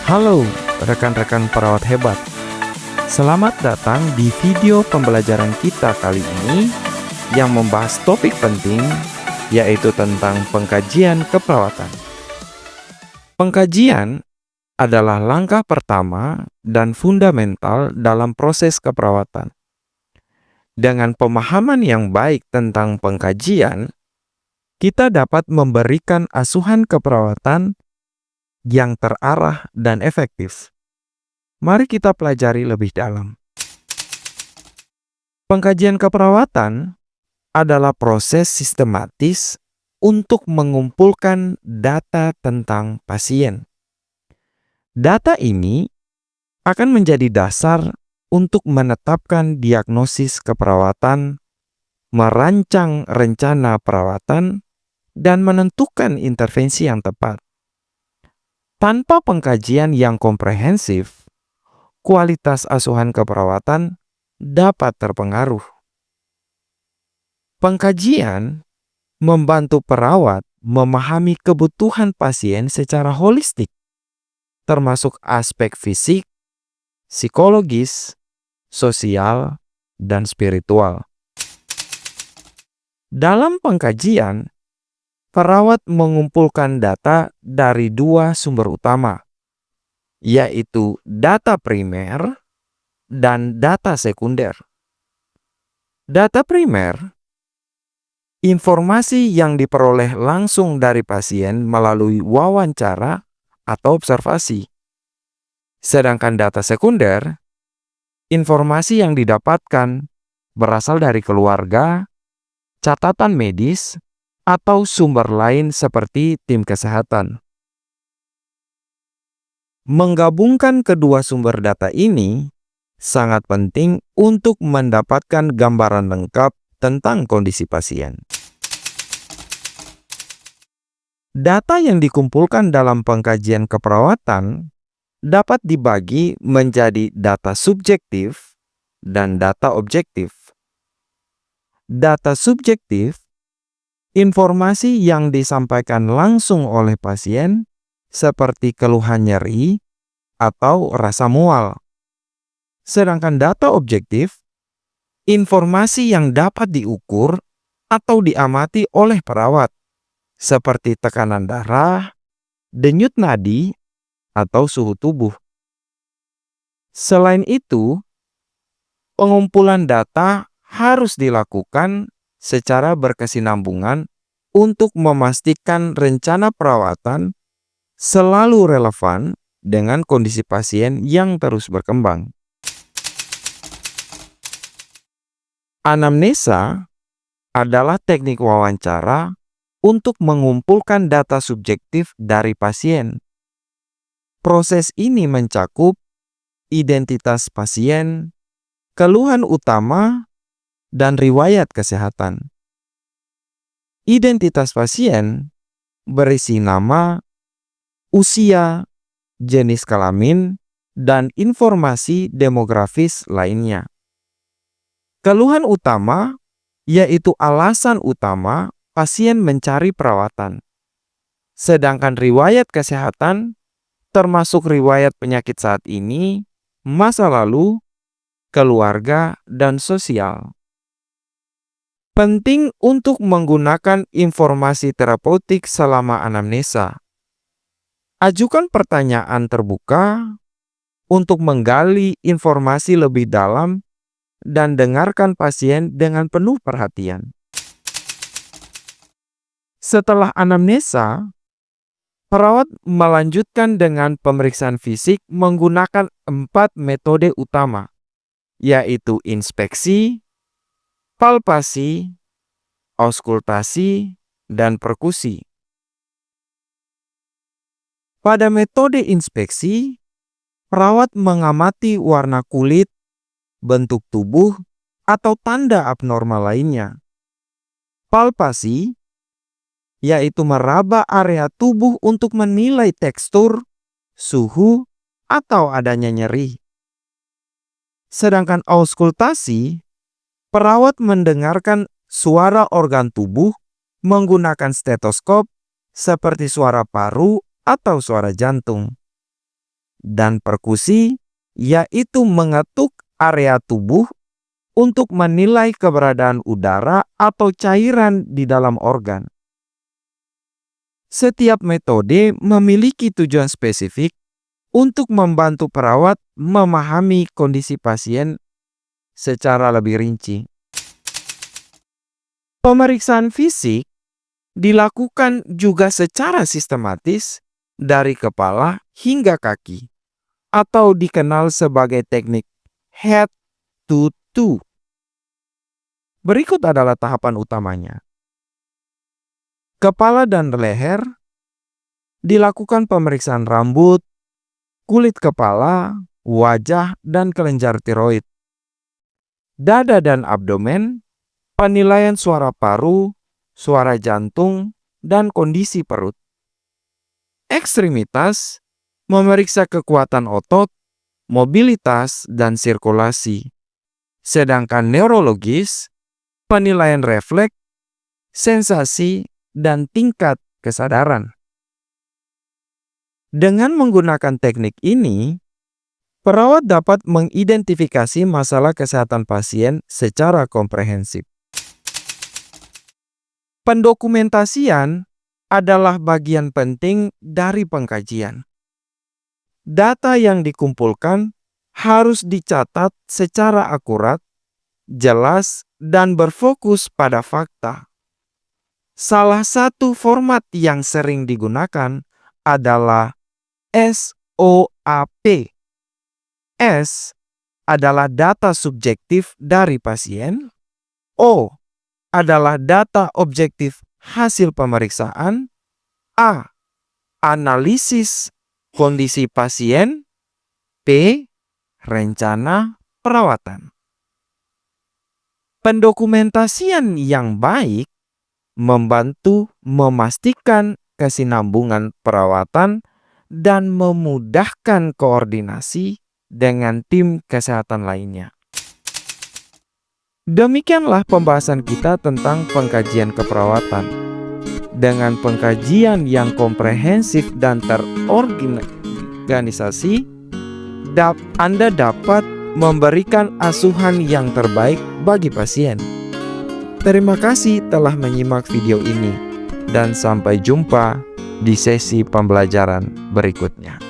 Halo rekan-rekan perawat hebat. Selamat datang di video pembelajaran kita kali ini yang membahas topik penting, yaitu tentang pengkajian keperawatan. Pengkajian adalah langkah pertama dan fundamental dalam proses keperawatan. Dengan pemahaman yang baik tentang pengkajian, kita dapat memberikan asuhan keperawatan yang terarah dan efektif. Mari kita pelajari lebih dalam. Pengkajian keperawatan adalah proses sistematis untuk mengumpulkan data tentang pasien. Data ini akan menjadi dasar untuk menetapkan diagnosis keperawatan, merancang rencana perawatan, dan menentukan intervensi yang tepat. Tanpa pengkajian yang komprehensif, kualitas asuhan keperawatan dapat terpengaruh. Pengkajian membantu perawat memahami kebutuhan pasien secara holistik, termasuk aspek fisik, psikologis, sosial, dan spiritual. Dalam pengkajian, perawat mengumpulkan data dari dua sumber utama, yaitu data primer dan data sekunder. Data primer, informasi yang diperoleh langsung dari pasien melalui wawancara atau observasi. Sedangkan data sekunder, informasi yang didapatkan berasal dari keluarga, catatan medis, atau sumber lain seperti tim kesehatan. Menggabungkan kedua sumber data ini sangat penting untuk mendapatkan gambaran lengkap tentang kondisi pasien. Data yang dikumpulkan dalam pengkajian keperawatan dapat dibagi menjadi data subjektif dan data objektif. Data subjektif, informasi yang disampaikan langsung oleh pasien seperti keluhan nyeri atau rasa mual. Sedangkan data objektif, informasi yang dapat diukur atau diamati oleh perawat seperti tekanan darah, denyut nadi, atau suhu tubuh. Selain itu, pengumpulan data harus dilakukan secara berkesinambungan untuk memastikan rencana perawatan selalu relevan dengan kondisi pasien yang terus berkembang. Anamnesa adalah teknik wawancara untuk mengumpulkan data subjektif dari pasien. Proses ini mencakup identitas pasien, keluhan utama, dan riwayat kesehatan. Identitas pasien berisi nama, usia, jenis kelamin, dan informasi demografis lainnya. Keluhan utama yaitu alasan utama pasien mencari perawatan. Sedangkan riwayat kesehatan termasuk riwayat penyakit saat ini, masa lalu, keluarga, dan sosial. Penting untuk menggunakan informasi terapeutik selama anamnesa. Ajukan pertanyaan terbuka untuk menggali informasi lebih dalam dan dengarkan pasien dengan penuh perhatian. Setelah anamnesa, perawat melanjutkan dengan pemeriksaan fisik menggunakan 4 metode utama, yaitu inspeksi, palpasi, auskultasi, dan perkusi. Pada metode inspeksi, perawat mengamati warna kulit, bentuk tubuh, atau tanda abnormal lainnya. Palpasi, yaitu meraba area tubuh untuk menilai tekstur, suhu, atau adanya nyeri. Sedangkan auskultasi, perawat mendengarkan suara organ tubuh menggunakan stetoskop seperti suara paru atau suara jantung. dan perkusi, yaitu mengetuk area tubuh untuk menilai keberadaan udara atau cairan di dalam organ. Setiap metode memiliki tujuan spesifik untuk membantu perawat memahami kondisi pasien secara lebih rinci. Pemeriksaan fisik dilakukan juga secara sistematis dari kepala hingga kaki, atau dikenal sebagai teknik head to toe. Berikut adalah tahapan utamanya. Kepala dan leher dilakukan pemeriksaan rambut, kulit kepala, wajah, dan kelenjar tiroid. Dada dan abdomen, penilaian suara paru, suara jantung, dan kondisi perut. Ekstremitas, memeriksa kekuatan otot, mobilitas, dan sirkulasi. Sedangkan neurologis, penilaian refleks, sensasi, dan tingkat kesadaran. Dengan menggunakan teknik ini, perawat dapat mengidentifikasi masalah kesehatan pasien secara komprehensif. Pendokumentasian adalah bagian penting dari pengkajian. Data yang dikumpulkan harus dicatat secara akurat, jelas, dan berfokus pada fakta. Salah satu format yang sering digunakan adalah SOAP. S adalah data subjektif dari pasien. O adalah data objektif hasil pemeriksaan. A. Analisis kondisi pasien. P. Rencana perawatan. Pendokumentasian yang baik membantu memastikan kesinambungan perawatan dan memudahkan koordinasi dengan tim kesehatan lainnya. Demikianlah pembahasan kita tentang pengkajian keperawatan. Dengan pengkajian yang komprehensif dan terorganisasi, Anda dapat memberikan asuhan yang terbaik bagi pasien. Terima kasih telah menyimak video ini, dan sampai jumpa di sesi pembelajaran berikutnya.